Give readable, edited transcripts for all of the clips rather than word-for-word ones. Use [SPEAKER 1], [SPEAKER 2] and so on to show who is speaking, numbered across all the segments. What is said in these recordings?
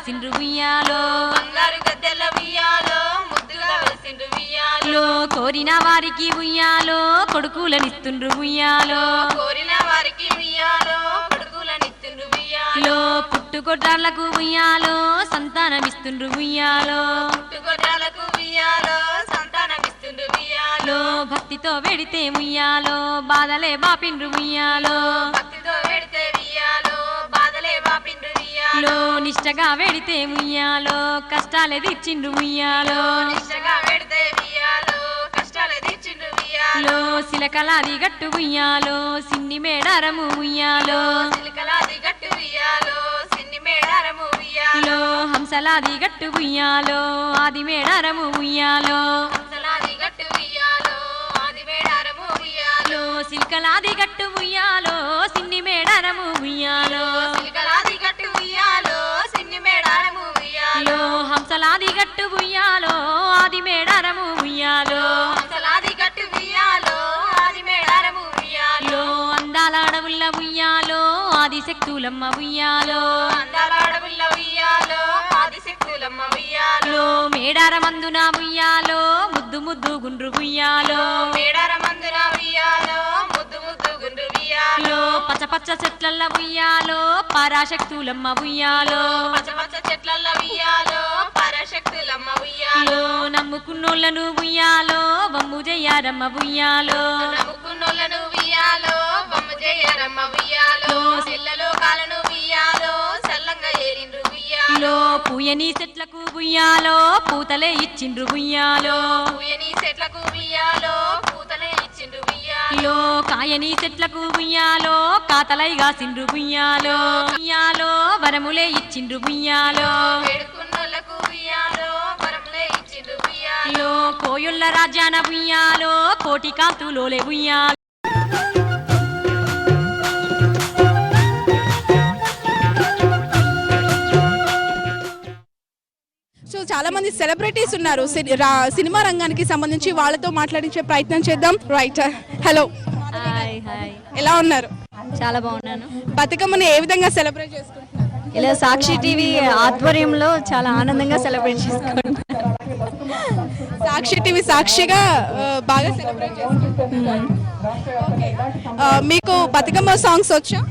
[SPEAKER 1] వెలిసిండ్రు ఉయ్యాలో
[SPEAKER 2] బంగారు గద్దెల ఉయ్యాలో ముద్దుగా వెలిసిండ్రు ఉయ్యాలో
[SPEAKER 1] కోరిన వారికి ఉయ్యాలో కొడుకులనిస్తుండ్రు ఉయ్యాలో
[SPEAKER 2] కోరిన వారికి ఉయ్యాలో కొడుకులనిస్తుండ్రు ఉయ్యాలో
[SPEAKER 1] పుట్టుకొడ్రాళ్లకు ఉయ్యాలో సంతానమిస్తుండ్రు ఉయ్యాలో
[SPEAKER 2] పుట్టుకొడ్రాళ్లకు ఉయ్యాలో సంతానమిస్తుండ్రు ఉయ్యాలో
[SPEAKER 1] భక్తితో వెడితే ఉయ్యాలో బాధలే బాపిండ్రు ఉయ్యాలో
[SPEAKER 2] భక్తితో వెడితే ఉయ్యాలో బాధలే బాపిండ్రు ఉయ్యాలో
[SPEAKER 1] నిష్టగా వెడితే ఉయ్యాలో కష్టాలే తీర్చిండ్రు ఉయ్యాలో
[SPEAKER 2] నిష్టగా వెడితే ఉయ్యాలో కష్టాలే తీర్చిండ్రు ఉయ్యాలో
[SPEAKER 1] సిలకలాది గట్టు ఉయ్యాలో సిన్ని మేడారము ఉయ్యాలో
[SPEAKER 2] సిలకలాది గట్టు ఉయ్యాలో సిన్ని మేడారము ఉయ్యాలో
[SPEAKER 1] హంసలాది గట్టు ఉయ్యాలో ఆది మేడారము ఉయ్యాలో
[SPEAKER 2] హంసలాది గట్టు ఉయ్యాలో ఆది మేడారము ఉయ్యాలో
[SPEAKER 1] సిల్కలాది గట్టు ఉయ్యాలో సిన్ని మేడారము ఉయ్యాలో
[SPEAKER 2] సిలకలాది గట్టు ఉయ్యాలో సిన్ని మేడారము ఉయ్యాలో
[SPEAKER 1] హంసలాది గట్టు ఉయ్యాలో ఆది మేడారము ఉయ్యాలో
[SPEAKER 2] హంసలాది గట్టు ఉయ్యాలో ఆది మేడారము ఉయ్యాలో
[SPEAKER 1] అందాల అడవుల్ల ఉయ్యాలో ఆదిశక్తులమ్మ ఉయ్యాలో
[SPEAKER 2] అందాల అడవుల్ల ఉయ్యాలో ఆదిశక్తులమ్మ ఉయ్యాలో
[SPEAKER 1] మేడారమందున ఉయ్యాలో ముద్దు ముద్దు గుండ్రు ఉయ్యాలో
[SPEAKER 2] మేడారమందున ఉయ్యాలో ముద్దు ముద్దు గుండ్రు ఉయ్యాలో
[SPEAKER 1] పచ్చ పచ్చ చెట్లల్ల ఉయ్యాలో పరాశక్తులమ్మ ఉయ్యాలో
[SPEAKER 2] పచ్చ పచ్చ చెట్లల్ల ఉయ్యాలో పరాశక్తులమ్మ ఉయ్యాలో
[SPEAKER 1] నమ్ముకున్నోళ్ళను ఉయ్యాలో వమ్ము జయ్యారమ్మ ఉయ్యాలో
[SPEAKER 2] నమ్ముకున్నోళ్ళను ఉయ్యాలో బొమ్మ జయ్యారమ్మ ఉయ్యాలో సెల్లలో కాలను ఉయ్యాలో సల్లంగా ఏరిండ్రు ఉయ్యాలో
[SPEAKER 1] పూయని చెట్లకు ఉయ్యాలో పూతలే ఇచ్చిండ్రు ఉయ్యాలో
[SPEAKER 2] పూయని చెట్లకు ఉయ్యాలో పూతలే ఇచ్చిండ్రు ఉయ్యాలో
[SPEAKER 1] కాయని చెట్లకు ఉయ్యాలో కాతలై గాసిండ్రు ఉయ్యాలో ఉయ్యాలో వరములే ఇచ్చిండ్రు ఉయ్యాలో
[SPEAKER 2] వేడుకున్నోళ్ళకు ఉయ్యాలో వరములే ఇచ్చిండ్రు ఉయ్యాలో
[SPEAKER 1] కోయుళ్ళ రాజ్యాన ఉయ్యాలో కోటి కాంతులోలే ఉయ్యాలో
[SPEAKER 3] సో చాలా మంది సెలబ్రిటీస్ ఉన్నారు సినిమా రంగానికి సంబంధించి, వాళ్ళతో మాట్లాడించే ప్రయత్నం చేద్దాం. రైట్, హలో,
[SPEAKER 1] హాయ్ హాయ్
[SPEAKER 3] ఎలా ఉన్నారు?
[SPEAKER 1] చాలా బాగున్నాను.
[SPEAKER 3] బతుకమ్మని ఏ విధంగా సెలబ్రేట్ చేసుకుంటున్నారు?
[SPEAKER 1] ఇలా సాక్షి టీవీ ఆధ్వర్యంలో చాలా ఆనందంగా సెలబ్రేట్ చేసుకుంటున్నాను.
[SPEAKER 3] సాక్షి టీవీ సాక్షిగా బాగా సెలబ్రేట్ చేసుకుంటున్నారు. మీకు బతుకమ్మ సాంగ్స్ వచ్చా?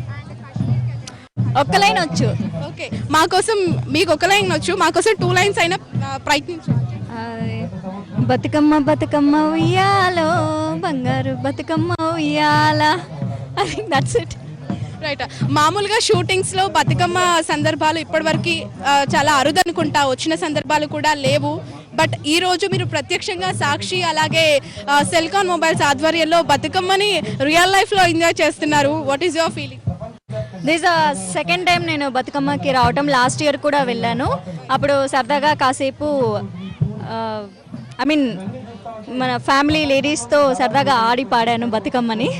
[SPEAKER 1] ఒక్క లైన్ వచ్చు.
[SPEAKER 3] ఓకే, మాకోసం మీకు ఒక లైన్ వచ్చు, మాకోసం 2 లైన్స్ అయినా ప్రయత్నించండి.
[SPEAKER 1] బతుకమ్మ బతుకమ్మ ఉయ్యాలో బంగారు బతుకమ్మ ఉయ్యాల. I think that's it.
[SPEAKER 3] Right, మామూలుగా షూటింగ్స్లో బతుకమ్మ సందర్భాలు ఇప్పటివరకు చాలా అరుదనుకుంటా, వచ్చిన సందర్భాలు కూడా లేవు. బట్ ఈ రోజు మీరు ప్రత్యక్షంగా సాక్షి అలాగే సెల్కాన్ మొబైల్స్ ఆధ్వర్యంలో బతుకమ్మని రియల్ లైఫ్లో ఎంజాయ్ చేస్తున్నారు. What is your feeling?
[SPEAKER 1] This second time నేను బతుకమ్మకి రావటం. లాస్ట్ ఇయర్ కూడా వెళ్ళాను. అప్పుడు సరదాగా కాసేపు ఐ మీన్ మన ఫ్యామిలీ లేడీస్తో సరదాగా ఆడి పాడాను బతుకమ్మని.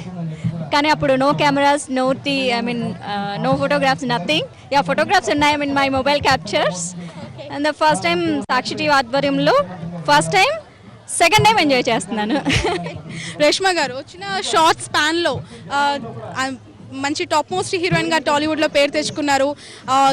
[SPEAKER 1] కానీ అప్పుడు no cameras, no no photographs, nothing. Ya, photographs ఉన్నాయి, my mobile captures. And the first time Sakshi TV ఆధ్వర్యంలో first time, second time enjoy చేస్తున్నాను.
[SPEAKER 3] రేష్మా గారు, వచ్చిన షార్ట్ స్పాన్లో మంచి టాప్ మోస్ట్ హీరోయిన్గా టాలీవుడ్లో పేరు తెచ్చుకున్నారు.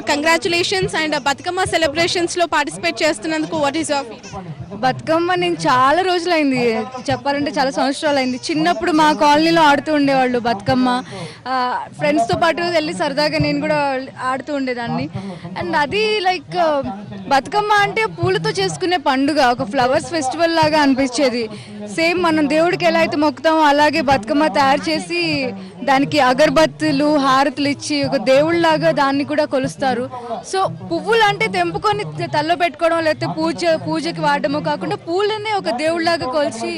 [SPEAKER 3] కంగ్రాచులేషన్స్. అండ్ బతుకమ్మ సెలబ్రేషన్స్లో పార్టిసిపేట్ చేస్తున్నందుకు what is your feeling?
[SPEAKER 4] Bathukamma నేను చాలా రోజులైంది, చెప్పాలంటే చాలా సంవత్సరాలు అయింది. చిన్నప్పుడు మా కాలనీలో ఆడుతూ ఉండేవాళ్ళు బతుకమ్మ. ఫ్రెండ్స్తో పాటు వెళ్ళి సరదాగా నేను కూడా ఆడుతూ ఉండేదాన్ని. అండ్ అది లైక్ బతుకమ్మ అంటే పూలతో చేసుకునే పండుగ, ఒక ఫ్లవర్స్ ఫెస్టివల్ లాగా అనిపించేది. సేమ్ మనం దేవుడికి ఎలా అయితే మొక్కుతామో అలాగే బతుకమ్మ తయారు చేసి దానికి అగరబత్తులు హారతులు ఇచ్చి ఒక దేవుళ్ళలాగా దాన్ని కూడా కొలుస్తారు. సో పువ్వులు అంటే తెంపుకొని తల్లో పెట్టుకోవడం లేకపోతే పూజకి వాడడమో కాకుండా పూలనే ఒక దేవుళ్ళలాగా కొలిచి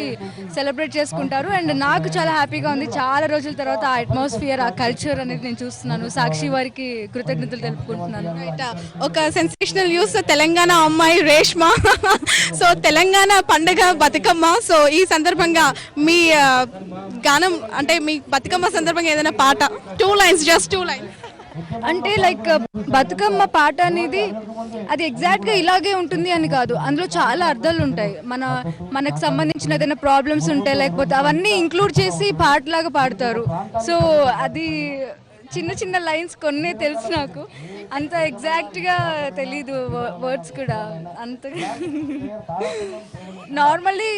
[SPEAKER 4] సెలబ్రేట్ చేసుకుంటారు. అండ్ నాకు చాలా హ్యాపీగా ఉంది. చాలా రోజుల తర్వాత ఆ అట్మాస్ఫియర్, ఆ కల్చర్ అనేది నేను చూస్తున్నాను. సాక్షి వారికి కృతజ్ఞతలు తెలుపుకుంటున్నాను.
[SPEAKER 3] ఒక సెన్సేషనల్ న్యూస్, తెలంగాణ అమ్మాయి రేష్మా. సో తెలంగాణ పండుగ బతుకమ్మ. సో ఈ సందర్భంగా మీ గానం అంటే మీ బతుకమ్మ సందర్భంగా ఏదైనా పాట, 2 లైన్స్, జస్ట్ 2 లైన్స్.
[SPEAKER 4] అంటే లైక్ బతుకమ్మ పాట అనేది అది ఎగ్జాక్ట్గా ఇలాగే ఉంటుంది అని కాదు, అందులో చాలా అర్థాలు ఉంటాయి. మనకు సంబంధించిన ఏదైనా ప్రాబ్లమ్స్ ఉంటాయి లేకపోతే అవన్నీ ఇంక్లూడ్ చేసి పాటలాగా పాడతారు. సో అది చిన్న చిన్న లైన్స్ కొన్నే తెలుసు నాకు, అంత ఎగ్జాక్ట్గా తెలీదు వర్డ్స్ కూడా అంతగా. నార్మల్లీ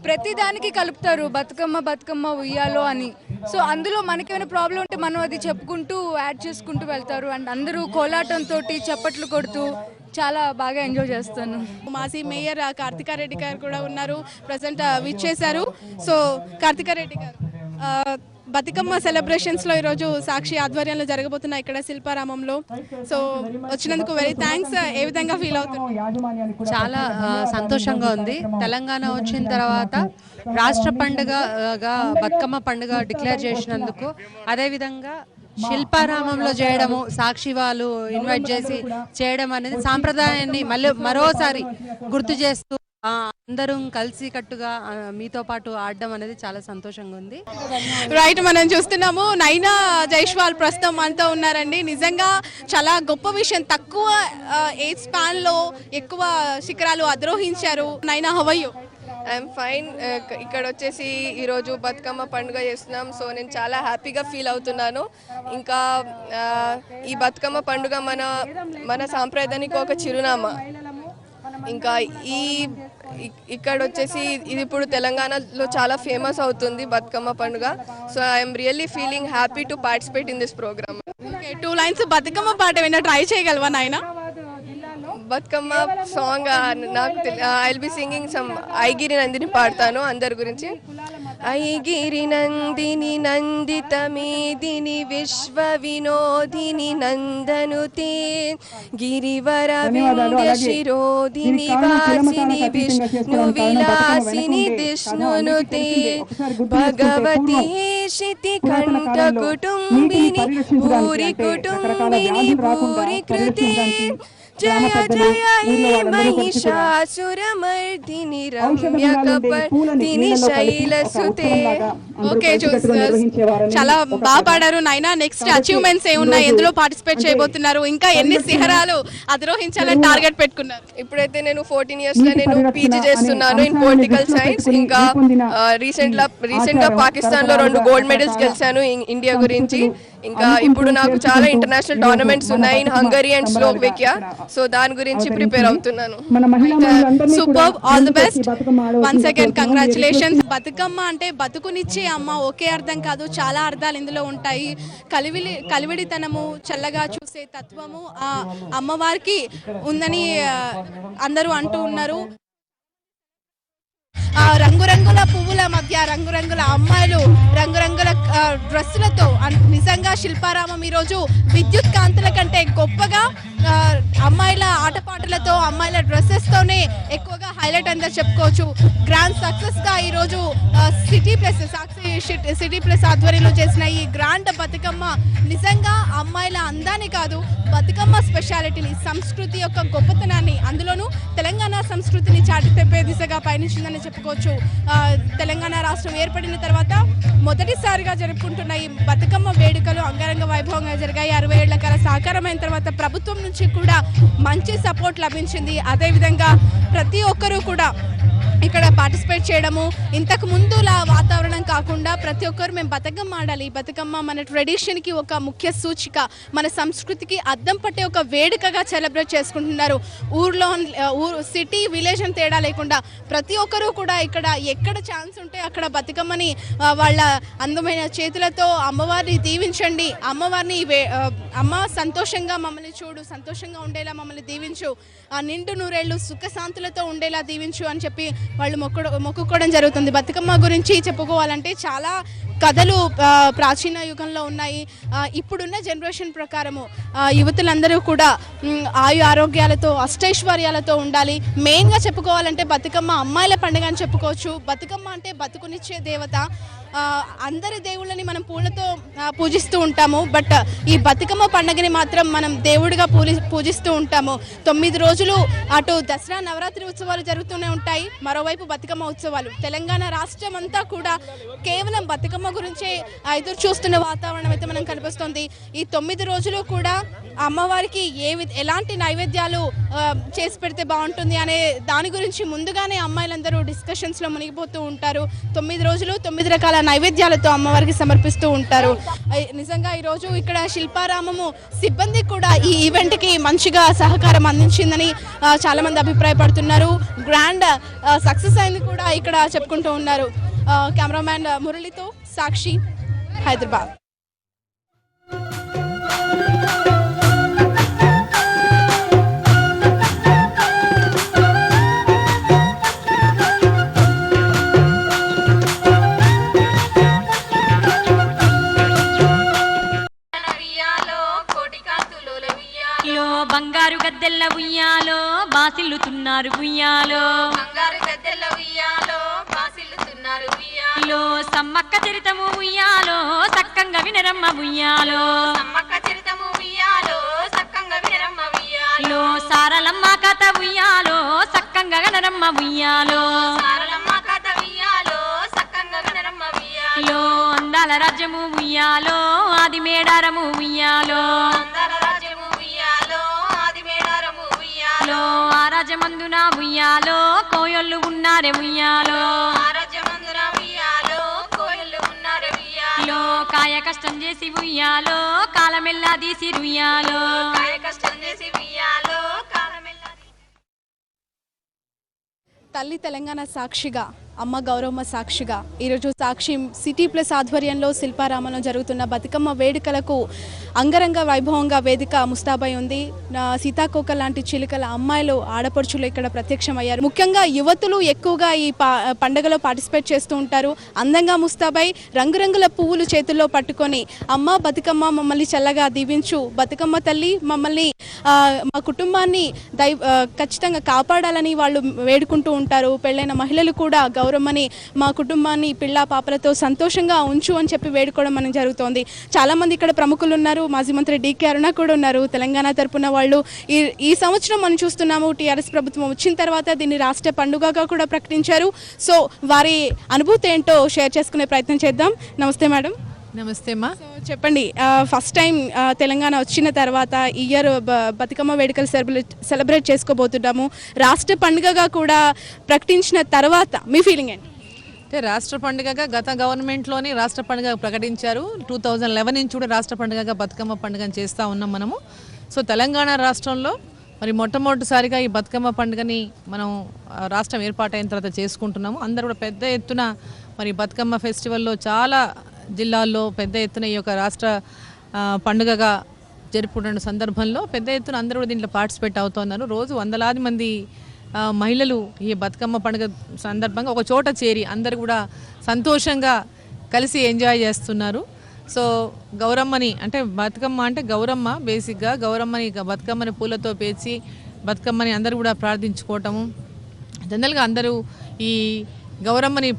[SPEAKER 4] ప్రతి దానికి కలుపుతారు బతుకమ్మ బతుకమ్మ ఉయ్యాలో అని. సో అందులో మనకేమైనా ప్రాబ్లం ఉంటే మనం అది చెప్పుకుంటూ యాడ్ చేసుకుంటూ వెళ్తారు. అండ్ అందరూ కోలాటంతో చప్పట్లు కొడుతూ చాలా బాగా ఎంజాయ్ చేస్తాను.
[SPEAKER 3] మాజీ మేయర్ కార్తికారెడ్డి గారు కూడా ఉన్నారు, ప్రజెంట్ విచ్చేశారు. సో కార్తికారెడ్డి గారు, బతుకమ్మ సెలబ్రేషన్స్లో ఈరోజు సాక్షి ఆధ్వర్యంలో జరగబోతున్న ఇక్కడ శిల్పారామంలో, సో వచ్చినందుకు వెరీ థ్యాంక్స్. ఏ విధంగా ఫీల్ అవుతున్నారు?
[SPEAKER 5] చాలా సంతోషంగా ఉంది. తెలంగాణ వచ్చిన తర్వాత రాష్ట్ర పండుగగా బతుకమ్మ పండుగ డిక్లేర్ చేసినందుకు, అదేవిధంగా శిల్పారామంలో చేయడము, సాక్షి వాళ్ళు ఇన్వైట్ చేసి చేయడం అనేది సాంప్రదాయాన్ని మరోసారి గుర్తు చేస్తూ అందరం కలిసి కట్టుగా మీతో పాటు ఆడడం అనేది చాలా సంతోషంగా ఉంది.
[SPEAKER 3] రైట్, మనం చూస్తున్నాము నైనా జైస్వాల్ ప్రస్తుతం మనతో ఉన్నారండి. నిజంగా చాలా గొప్ప విషయం, తక్కువ ఏజ్ స్పాన్ లో ఎక్కువ శిఖరాలు అధిరోహించారు. Naina, how are you?
[SPEAKER 6] I'm fine. ఇక్కడ వచ్చేసి ఈరోజు బతుకమ్మ పండుగ చేస్తున్నాం. సో నేను చాలా హ్యాపీగా ఫీల్ అవుతున్నాను. ఇంకా ఈ బతుకమ్మ పండుగ మన సాంప్రదాయానికి ఒక చిరునామా. ఇంకా ఇక్కడ వచ్చేసి ఇది ఇప్పుడు తెలంగాణలో చాలా ఫేమస్ అవుతుంది బతుకమ్మ పండుగ. So I'm really feeling happy to participate in this program.
[SPEAKER 3] 2 lines Bathukamma పాట ఏమైనా ట్రై చేయగలవా నాయనా?
[SPEAKER 6] బతుకమ్మ సాంగ్ నాకు I will be singing some Aigiri Nandini పాడతాను అందరి గురించి. ఐగిరి నందిని నందిత మేదిని విశ్వ వినోదిని నందనుతే గిరివర వింధ్య శిరోదిని వాసిని విష్ణు విలాసిని దిష్ణునుతే భగవతి శితి కంఠ కుటుంబిని భూరి కుటుంబిని భూరి కృతే జయ జయ మహిషాసురమర్దిని రమ్య కపర్దిని శైలసుతే.
[SPEAKER 3] ఓకే, చాలా బాగా పాడారు నాయనా. నెక్స్ట్ అచీవ్మెంట్స్ ఏమున్నాయి? ఎందులో పార్టిసిపేట్ చేయబోతున్నారు? ఇంకా ఎన్ని శిఖరాలు అధిరోహించాలని టార్గెట్ పెట్టుకున్నారు?
[SPEAKER 6] ఇప్పుడైతే నేను 14 years లో నేను పీజీ చేస్తున్నాను ఇన్ పొలిటికల్ సైన్స్. ఇంకా రీసెంట్ గా పాకిస్తాన్ లో 2 gold మెడల్స్ గెలిచాను ఇండియా గురించి. ఇంకా ఇప్పుడు నాకు చాలా ఇంటర్నేషనల్ టోర్నమెంట్స్ ఉన్నాయి in Hungary and Slovakia. So దాని గురించి ప్రిపేర్ అవుతున్నాను.
[SPEAKER 3] Super, all the best. Once again congratulations. Bathukamma అంటే బతుకునిచ్చే అమ్మ ఒకే అర్థం కాదు, చాలా అర్థాలు ఇందులో ఉంటాయి. కలివిడితనము, చల్లగా చూసే తత్వము ఆ అమ్మవారికి ఉందని అందరూ అంటూ ఉన్నారు. రంగురంగుల పువ్వుల మధ్య రంగురంగుల అమ్మాయిలు రంగురంగుల డ్రెస్సులతో నిజంగా శిల్పారామం ఈరోజు విద్యుత్ కాంతుల కంటే గొప్పగా అమ్మాయిల ఆటపాటలతో, అమ్మాయిల డ్రెస్సెస్తోనే ఎక్కువగా హైలైట్ అంతా చెప్పుకోవచ్చు. గ్రాండ్ సక్సెస్గా ఈరోజు సిటీ ప్లస్ ఆధ్వర్యంలో చేసిన ఈ గ్రాండ్ బతుకమ్మ నిజంగా అమ్మాయిల అందాన్ని కాదు, బతుకమ్మ స్పెషాలిటీని, సంస్కృతి యొక్క గొప్పతనాన్ని, అందులోనూ తెలంగాణ సంస్కృతిని చాటి తెప్పే దిశగా పయనించిందని చెప్పుకోవచ్చు. తెలంగాణ రాష్ట్రం ఏర్పడిన తర్వాత మొదటిసారిగా జరుపుకుంటున్న ఈ బతుకమ్మ వేడుకలు అంగరంగ వైభవంగా జరిగాయి. 60 ఏళ్ల కాల సాకారమైన తర్వాత ప్రభుత్వం నుంచి కూడా మంచి సపోర్ట్ లభించింది. అదేవిధంగా ప్రతి ఒక్కరూ కూడా ఇక్కడ పార్టిసిపేట్ చేయడము, ఇంతకు ముందులా వాతావరణం కాకుండా ప్రతి ఒక్కరు మేము బతుకమ్మ ఆడాలి, బతుకమ్మ మన ట్రెడిషన్కి ఒక ముఖ్య సూచిక, మన సంస్కృతికి అద్దం పట్టే ఒక వేడుకగా సెలబ్రేట్ చేసుకుంటున్నారు. సిటీ విలేజ్ అని తేడా లేకుండా ప్రతి ఒక్కరూ కూడా ఇక్కడ ఎక్కడ ఛాన్స్ ఉంటే అక్కడ బతుకమ్మని వాళ్ళ అందమైన చేతులతో అమ్మవారిని దీవించండి, అమ్మవారిని అమ్మ సంతోషంగా మమ్మల్ని చూడు, సంతోషంగా ఉండేలా మమ్మల్ని దీవించు, నిండు నూరేళ్ళు సుఖశాంతులతో ఉండేలా దీవించు అని చెప్పి వాళ్ళు మొక్కుకోవడం జరుగుతుంది. బతుకమ్మ గురించి చెప్పుకోవాలంటే చాలా కథలు ప్రాచీన యుగంలో ఉన్నాయి. ఇప్పుడున్న జనరేషన్ ప్రకారము యువతులందరూ కూడా ఆరోగ్యాలతో అష్టైశ్వర్యాలతో ఉండాలి. మెయిన్గా చెప్పుకోవాలంటే బతుకమ్మ అమ్మాయిల పండుగ అని చెప్పుకోవచ్చు. బతుకమ్మ అంటే బతుకునిచ్చే దేవత. అందరి దేవుళ్ళని మనం పూలతో పూజిస్తూ ఉంటాము, బట్ ఈ బతుకమ్మ పండుగని మాత్రం మనం దేవుడిగా పూజిస్తూ ఉంటాము. 9 రోజులు అటు దసరా నవరాత్రి ఉత్సవాలు జరుగుతూనే ఉంటాయి, మరోవైపు బతుకమ్మ ఉత్సవాలు. తెలంగాణ రాష్ట్రం అంతా కూడా కేవలం బతుకమ్మ బతుకమ్మ గురించి ఎదురు చూస్తున్న వాతావరణం అయితే మనం కనిపిస్తుంది. ఈ 9 రోజులు కూడా అమ్మవారికి ఎలాంటి నైవేద్యాలు చేసి పెడితే బాగుంటుంది అనే దాని గురించి ముందుగానే అమ్మాయిలందరూ డిస్కషన్స్లో మునిగిపోతూ ఉంటారు. 9 రోజులు 9 రకాల నైవేద్యాలతో అమ్మవారికి సమర్పిస్తూ ఉంటారు. నిజంగా ఈరోజు ఇక్కడ శిల్పారామము సిబ్బంది కూడా ఈ ఈవెంట్కి మంచిగా సహకారం అందించిందని చాలామంది అభిప్రాయపడుతున్నారు. గ్రాండ్ సక్సెస్ అయింది కూడా ఇక్కడ చెప్పుకుంటూ ఉన్నారు. కెమెరామ్యాన్ మురళితో సాక్షి, హైదరాబాద్.
[SPEAKER 2] ఉయ్యాలో కోటి కాంతులోల ఉయ్యాలో
[SPEAKER 1] బంగారు గద్దెల్ల ఉయ్యాలో బాసిల్లుతున్నారు ఉయ్యాలో
[SPEAKER 2] బంగారు గద్దెల ఉయ్యాలో బాసిల్లుతున్నారు ఉయ్యాలో
[SPEAKER 1] సమ్మక్క చరితము ఉయ్యాలో సక్కంగా వినరమ్మ ఉయ్యాలో
[SPEAKER 2] సమ్మక్క చరితము ఉయ్యాలో సక్కంగా వినరమ్మ ఉయ్యాలో
[SPEAKER 1] సారలమ్మ కథ ఉయ్యాలో సక్కంగా గనరమ్మ ఉయ్యాలో
[SPEAKER 2] సారలమ్మ కథ ఉయ్యాలో సక్కంగా వినరమ్మ ఉయ్యాలో
[SPEAKER 1] అందాల రాజ్యము ఉయ్యాలో ఆది మేడారము ఉయ్యాలో
[SPEAKER 2] అందాల రాజ్యము ఉయ్యాలో ఆది మేడారము ఉయ్యాలో
[SPEAKER 1] ఆ రాజమందున ఉయ్యాలో కోయొల్లు ఉన్నారే ఉయ్యాలో
[SPEAKER 2] ఆరాధ్యమందున ఉయ్యాలో కోయలు ఉన్నారు ఉయ్యాలో
[SPEAKER 1] కాయ కష్టం చేసి ఉయ్యాలో కాలమెల్లా తీసి ఉయ్యాలో
[SPEAKER 2] కాయ కష్టం చేసి ఉయ్యాలో కాలమెల్లా
[SPEAKER 3] తల్లి తెలంగాణ సాక్షిగా, అమ్మ గౌరమ్మ సాక్షిగా ఈరోజు సాక్షి సిటీ ప్లస్ ఆధ్వర్యంలో శిల్పారామంలో జరుగుతున్న బతుకమ్మ వేడుకలకు అంగరంగ వైభవంగా వేదిక ముస్తాబై ఉంది. సీతాకోక లాంటి చిలుకల అమ్మాయిలు, ఆడపడుచులు ఇక్కడ ప్రత్యక్షమయ్యారు. ముఖ్యంగా యువతులు ఎక్కువగా ఈ పండుగలో పార్టిసిపేట్ చేస్తూ ఉంటారు. అందంగా ముస్తాబై రంగురంగుల పువ్వులు చేతుల్లో పట్టుకొని అమ్మ బతుకమ్మ మమ్మల్ని చల్లగా దీవించు, బతుకమ్మ తల్లి మమ్మల్ని మా కుటుంబాన్ని ఖచ్చితంగా కాపాడాలని వాళ్ళు వేడుకుంటూ ఉంటారు. పెళ్ళైన మహిళలు కూడా గౌరమ్మని మా కుటుంబాన్ని పిల్ల పాపలతో సంతోషంగా ఉంచు అని చెప్పి వేడుకోవడం మనకు జరుగుతోంది. చాలామంది ఇక్కడ ప్రముఖులు ఉన్నారు. మాజీ మంత్రి డీకే అరుణ కూడా ఉన్నారు. తెలంగాణ తరపున వాళ్ళు ఈ సంవత్సరం మనం చూస్తున్నాము టీఆర్ఎస్ ప్రభుత్వం వచ్చిన తర్వాత దీన్ని రాష్ట్ర పండుగగా కూడా ప్రకటించారు. సో వారి అనుభూతి ఏంటో షేర్ చేసుకునే ప్రయత్నం చేద్దాం. నమస్తే మేడం.
[SPEAKER 7] నమస్తే అమ్మా.
[SPEAKER 3] సో చెప్పండి, ఫస్ట్ టైం తెలంగాణ వచ్చిన తర్వాత ఈ ఇయర్ బతుకమ్మ వేడుకలు సెలబ్రేట్ చేసుకోబోతున్నాము. రాష్ట్ర పండుగగా కూడా ప్రకటించిన తర్వాత మీ ఫీలింగ్ ఏంటి?
[SPEAKER 7] అంటే రాష్ట్ర పండుగగా గత గవర్నమెంట్లోని రాష్ట్ర పండుగ ప్రకటించారు. 2011 నుంచి కూడా రాష్ట్ర పండుగగా బతుకమ్మ పండుగను చేస్తూ ఉన్నాం మనము. సో తెలంగాణ రాష్ట్రంలో మరి మొట్టమొదటిసారిగా ఈ బతుకమ్మ పండుగని మనం రాష్ట్రం ఏర్పాటైన తర్వాత చేసుకుంటున్నాము. అందరూ కూడా పెద్ద ఎత్తున మరి బతుకమ్మ ఫెస్టివల్లో చాలా జిల్లాల్లో పెద్ద ఎత్తున ఈ యొక్క రాష్ట్ర పండుగగా జరుపుకున్న సందర్భంలో పెద్ద ఎత్తున అందరూ కూడా దీంట్లో పార్టిసిపేట్ అవుతున్నారు. రోజు వందలాది మంది మహిళలు ఈ బతుకమ్మ పండుగ సందర్భంగా ఒక చోట చేరి అందరూ కూడా సంతోషంగా కలిసి ఎంజాయ్ చేస్తున్నారు. సో గౌరమ్మని అంటే బతుకమ్మ అంటే గౌరమ్మ, బేసిక్గా గౌరమ్మని బతుకమ్మని పూలతో పేర్చి బతుకమ్మని అందరూ కూడా ప్రార్థించుకోవటము. జనరల్గా అందరూ ఈ గౌరమ్మని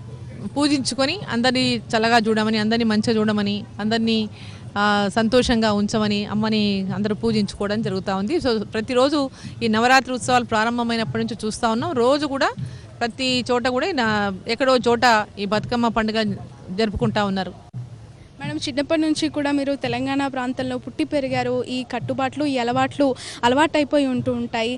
[SPEAKER 7] పూజించుకొని అందరినీ చల్లగా చూడమని, అందరినీ మంచిగా చూడమని, అందరినీ సంతోషంగా ఉంచమని అమ్మని అందరూ పూజించుకోవడం జరుగుతూ ఉంది. సో ప్రతిరోజు ఈ నవరాత్రి ఉత్సవాలు ప్రారంభమైనప్పటి నుంచి చూస్తూ ఉన్నాం. రోజు కూడా ప్రతి చోట కూడా ఎక్కడో చోట ఈ బతుకమ్మ పండుగ జరుపుకుంటూ ఉన్నారు.
[SPEAKER 3] మేడం, చిన్నప్పటి నుంచి కూడా మీరు తెలంగాణ ప్రాంతంలో పుట్టి పెరిగారు. ఈ కట్టుబాట్లు, ఈ అలవాటు అయిపోయి ఉంటూ ఉంటాయి.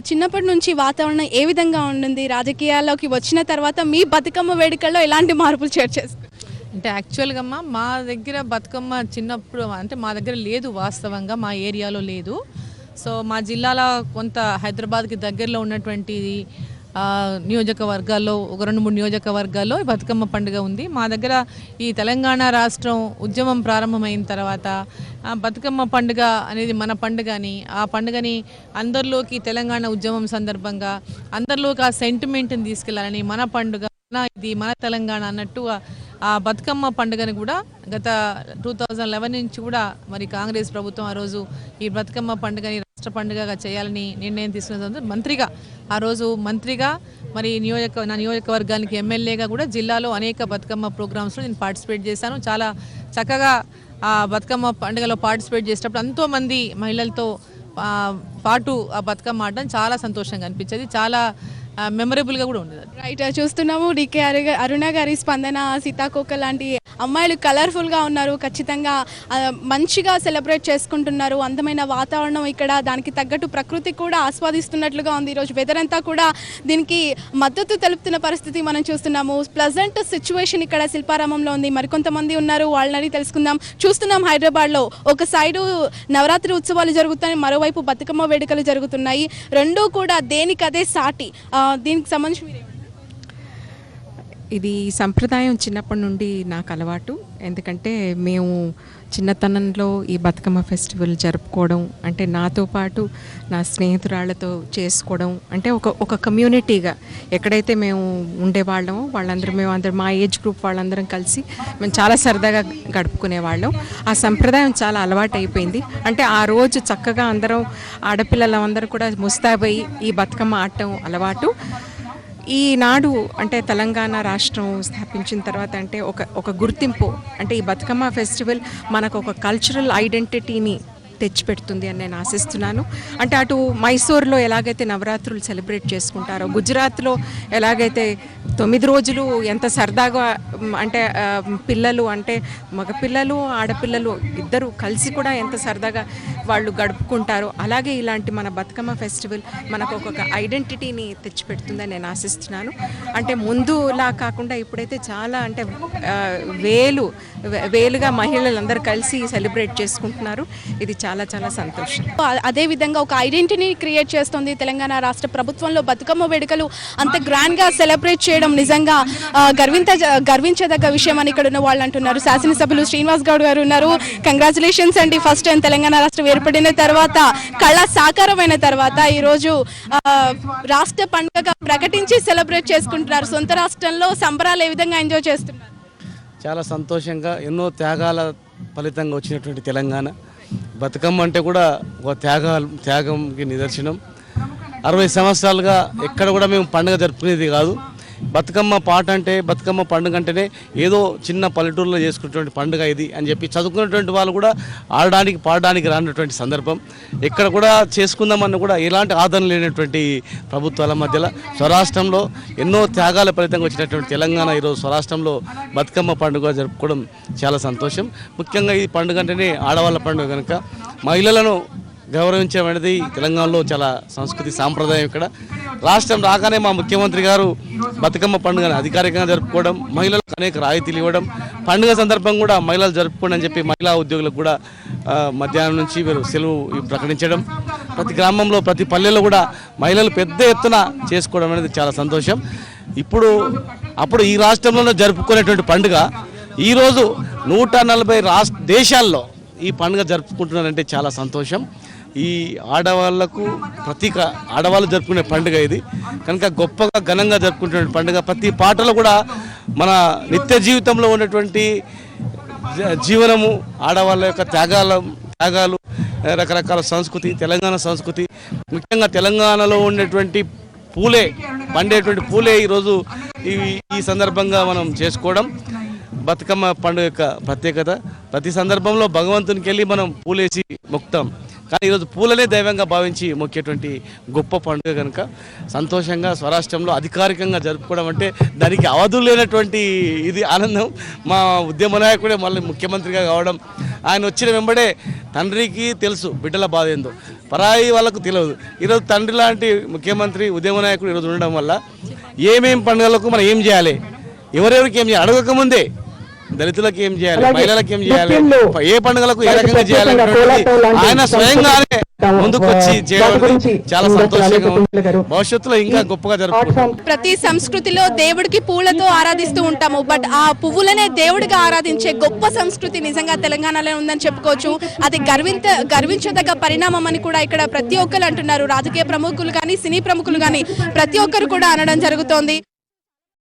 [SPEAKER 3] చిన్నప్పటి నుంచి వాతావరణం ఏ విధంగా ఉంటుంది? రాజకీయాల్లోకి వచ్చిన తర్వాత మీ బతుకమ్మ వేడుకల్లో ఎలాంటి మార్పులు చేర్చేస్తారు?
[SPEAKER 7] అంటే యాక్చువల్గా అమ్మ మా దగ్గర బతుకమ్మ చిన్నప్పుడు అంటే మా దగ్గర లేదు, వాస్తవంగా మా ఏరియాలో లేదు. సో మా జిల్లాలో కొంత హైదరాబాద్కి దగ్గరలో ఉన్నటువంటి నియోజకవర్గాల్లో ఒక 2-3 నియోజకవర్గాల్లో బతుకమ్మ పండుగ ఉంది. మా దగ్గర ఈ తెలంగాణ రాష్ట్రం ఉద్యమం ప్రారంభమైన తర్వాత బతుకమ్మ పండుగ అనేది మన పండుగ అని, ఆ పండుగని అందరిలోకి తెలంగాణ ఉద్యమం సందర్భంగా అందరిలోకి ఆ సెంటిమెంట్ని తీసుకెళ్లాలని, మన పండుగ ఇది మన తెలంగాణ అన్నట్టు ఆ బతుకమ్మ పండుగని కూడా గత 2011 నుంచి కూడా మరి కాంగ్రెస్ ప్రభుత్వం ఆ రోజు ఈ బతుకమ్మ పండుగని రాష్ట్ర పండుగగా చేయాలని నిర్ణయం తీసుకున్న మంత్రిగా, ఆ రోజు మంత్రిగా మరి నా నియోజకవర్గానికి ఎమ్మెల్యేగా కూడా జిల్లాలో అనేక బతుకమ్మ ప్రోగ్రామ్స్లో నేను పార్టిసిపేట్ చేశాను. చాలా చక్కగా ఆ బతుకమ్మ పండుగలో పార్టిసిపేట్ చేసేటప్పుడు ఎంతోమంది మహిళలతో పాటు ఆ బతుకమ్మ ఆడడం చాలా సంతోషంగా అనిపించేది, చాలా మెమరబుల్గా కూడా ఉండేది.
[SPEAKER 3] రైట్, చూస్తున్నాము డీకే అరుణ గారి స్పందన, సీతాకోక లాంటి అమ్మాయిలు కలర్ఫుల్గా ఉన్నారు. ఖచ్చితంగా మంచిగా సెలబ్రేట్ చేసుకుంటున్నారు. అందమైన వాతావరణం ఇక్కడ, దానికి తగ్గట్టు ప్రకృతి కూడా ఆస్వాదిస్తున్నట్లుగా ఉంది. ఈరోజు వెదర్ అంతా కూడా దీనికి మద్దతు తెలుపుతున్న పరిస్థితి మనం చూస్తున్నాము. ప్లజెంట్ సిచ్యువేషన్ ఇక్కడ శిల్పారామంలో ఉంది. మరికొంతమంది ఉన్నారు, వాళ్ళని తెలుసుకుందాం. చూస్తున్నాం హైదరాబాద్లో ఒక సైడు నవరాత్రి ఉత్సవాలు జరుగుతాయి, మరోవైపు బతుకమ్మ వేడుకలు జరుగుతున్నాయి. రెండూ కూడా దేనికదే సాటి. దీనికి సంబంధించి మీరు
[SPEAKER 8] ఇది సంప్రదాయం చిన్నప్పటి నుండి నాకు అలవాటు. ఎందుకంటే మేము చిన్నతనంలో ఈ బతుకమ్మ ఫెస్టివల్ జరుపుకోవడం అంటే నాతో పాటు నా స్నేహితురాళ్ళతో చేసుకోవడం అంటే ఒక కమ్యూనిటీగా ఎక్కడైతే మేము ఉండేవాళ్ళమో వాళ్ళందరూ మేమందరం మా ఏజ్ గ్రూప్ వాళ్ళందరం కలిసి మేము చాలా సరదాగా గడుపుకునేవాళ్ళం. ఆ సంప్రదాయం చాలా అలవాటు అయిపోయింది. అంటే ఆ రోజు చక్కగా అందరం ఆడపిల్లలందరూ కూడా ముస్తాబై ఈ బతుకమ్మ ఆడటం అలవాటు. ఈనాడు అంటే తెలంగాణ రాష్ట్రం స్థాపించిన తర్వాత అంటే ఒక గుర్తింపు అంటే ఈ బతుకమ్మ ఫెస్టివల్ మనకు ఒక కల్చరల్ ఐడెంటిటీని తెచ్చిపెడుతుంది అని నేను ఆశిస్తున్నాను. అంటే అటు మైసూర్లో ఎలాగైతే నవరాత్రులు సెలబ్రేట్ చేసుకుంటారో, గుజరాత్లో ఎలాగైతే 9 రోజులు ఎంత సరదాగా అంటే పిల్లలు అంటే మగపిల్లలు ఆడపిల్లలు ఇద్దరు కలిసి కూడా ఎంత సరదాగా వాళ్ళు గడుపుకుంటారో, అలాగే ఇలాంటి మన బతుకమ్మ ఫెస్టివల్ మనకు ఒక ఐడెంటిటీని తెచ్చిపెడుతుందని నేను ఆశిస్తున్నాను. అంటే ముందులా కాకుండా ఇప్పుడైతే చాలా అంటే వేలుగా మహిళలందరూ కలిసి సెలబ్రేట్ చేసుకుంటున్నారు. ఇది చాలా చాలా సంతోషం.
[SPEAKER 3] అదేవిధంగా ఒక ఐడెంటిటీని క్రియేట్ చేస్తుంది తెలంగాణ రాష్ట్ర ప్రభుత్వంలో. బతుకమ్మ వేడుకలు అంత గ్రాండ్గా సెలబ్రేట్ చేయడం నిజంగా గర్వించదగ్గ విషయం అని ఇక్కడ ఉన్న వాళ్ళు అంటున్నారు. శాసనసభ్యులు శ్రీనివాస్ గౌడ్ గారు ఉన్నారు. కంగ్రాచులేషన్స్ అండి. ఫస్ట్ టైం తెలంగాణ రాష్ట్రం ఏర్పడిన తర్వాత, కళ సాకారమైన తర్వాత ఈరోజు రాష్ట్ర పండుగగా ప్రకటించి సెలబ్రేట్ చేసుకుంటున్నారు. సొంత రాష్ట్రంలో సంబరాలు ఏ విధంగా ఎంజాయ్ చేస్తున్నారు?
[SPEAKER 9] చాలా సంతోషంగా, ఎన్నో త్యాగాల ఫలితంగా వచ్చినటువంటి తెలంగాణ. బతుకమ్మ అంటే కూడా ఒక త్యాగంకి నిదర్శనం. 60 సంవత్సరాలుగా ఎక్కడ కూడా మేము పండుగ జరుపుకునేది కాదు. బతుకమ్మ పాట అంటే, బతుకమ్మ పండుగ అంటేనే ఏదో చిన్న పల్లెటూరులో చేసుకున్నటువంటి పండుగ ఇది అని చెప్పి చదువుకున్నటువంటి వాళ్ళు కూడా ఆడడానికి పాడడానికి రానటువంటి సందర్భం. ఎక్కడ కూడా చేసుకుందామన్న కూడా ఎలాంటి ఆదరణ లేనటువంటి ప్రభుత్వాల మధ్యలో స్వరాష్ట్రంలో ఎన్నో త్యాగాల ఫలితంగా వచ్చినటువంటి తెలంగాణ ఈరోజు స్వరాష్ట్రంలో బతుకమ్మ పండుగ జరుపుకోవడం చాలా సంతోషం. ముఖ్యంగా ఈ పండుగ అంటేనే ఆడవాళ్ళ పండుగ కనుక మహిళలను గౌరవించడం అనేది తెలంగాణలో చాలా సంస్కృతి సాంప్రదాయం. ఇక్కడ రాష్ట్రం రాగానే మా ముఖ్యమంత్రి గారు బతుకమ్మ పండుగను అధికారికంగా జరుపుకోవడం, మహిళలకు అనేక రాయితీలు ఇవ్వడం, పండుగ సందర్భం కూడా మహిళలు జరుపుకోండి అని చెప్పి మహిళా ఉద్యోగులకు కూడా మధ్యాహ్నం నుంచి వీరు సెలవు ప్రకటించడం, ప్రతి గ్రామంలో ప్రతి పల్లెల్లో కూడా మహిళలు పెద్ద ఎత్తున చేసుకోవడం అనేది చాలా సంతోషం. అప్పుడు ఈ రాష్ట్రంలోనే జరుపుకునేటువంటి పండుగ ఈరోజు 140 దేశాల్లో ఈ పండుగ జరుపుకుంటున్నారంటే చాలా సంతోషం. ఈ ఆడవాళ్లకు ప్రతీక, ఆడవాళ్ళు జరుపుకునే పండుగ ఇది కనుక గొప్పగా ఘనంగా జరుపుకుంటున్న పండుగ. ప్రతి పాటలో కూడా మన నిత్య జీవితంలో ఉన్నటువంటి జీవనము, ఆడవాళ్ళ యొక్క త్యాగాలు, రకరకాల సంస్కృతి, తెలంగాణ సంస్కృతి, ముఖ్యంగా తెలంగాణలో ఉండేటువంటి పండేటువంటి పూలే ఈరోజు ఈ సందర్భంగా మనం చేసుకోవడం బతుకమ్మ పండుగ యొక్క ప్రత్యేకత. ప్రతి సందర్భంలో భగవంతునికి వెళ్ళి మనం పూలేసి మొక్కుతాం, కానీ ఈరోజు పూలనే దైవంగా భావించి మొక్కేటువంటి గొప్ప పండుగ కనుక సంతోషంగా స్వరాష్ట్రంలో అధికారికంగా జరుపుకోవడం అంటే దానికి అవధులు లేనటువంటి ఇది ఆనందం. మా ఉద్యమ నాయకుడే మళ్ళీ ముఖ్యమంత్రిగా కావడం, ఆయన వచ్చిన వెంబడే తండ్రికి తెలుసు బిడ్డల బాధ ఏందో, పరాయి వాళ్ళకు తెలియదు. ఈరోజు తండ్రి లాంటి ముఖ్యమంత్రి ఉద్యమ నాయకుడు ఈరోజు ఉండడం వల్ల ఏమేం పండుగలకు మనం ఏం చేయాలి, ఎవరెవరికి ఏం చేయాలి అడగకముందే దళితులకు ఏం చేయాలి, మహిళలకు ఏం చేయాలి, ఏ పండుగలకు ఏ రకంగా చేయాలి ఆయన స్వయంగానే ముందుకు వచ్చి చేయడం చాలా సంతోషంగా ఉంది. భవిష్యత్తులో ఇంకా గొప్పగా జరుపుకుంటాం.
[SPEAKER 3] ప్రతి సంస్కృతిలో దేవుడికి పూలతో ఆరాధిస్తూ ఉంటాము, బట్ ఆ పువ్వులనే దేవుడిగా ఆరాధించే గొప్ప సంస్కృతి నిజంగా తెలంగాణలో ఉందని చెప్పుకోవచ్చు. అది గర్వించదగ్గ పరిణామం అని కూడా ఇక్కడ ప్రతి ఒక్కరు అంటున్నారు. రాజకీయ ప్రముఖులు కానీ, సినీ ప్రముఖులు కానీ ప్రతి ఒక్కరు కూడా అనడం జరుగుతోంది.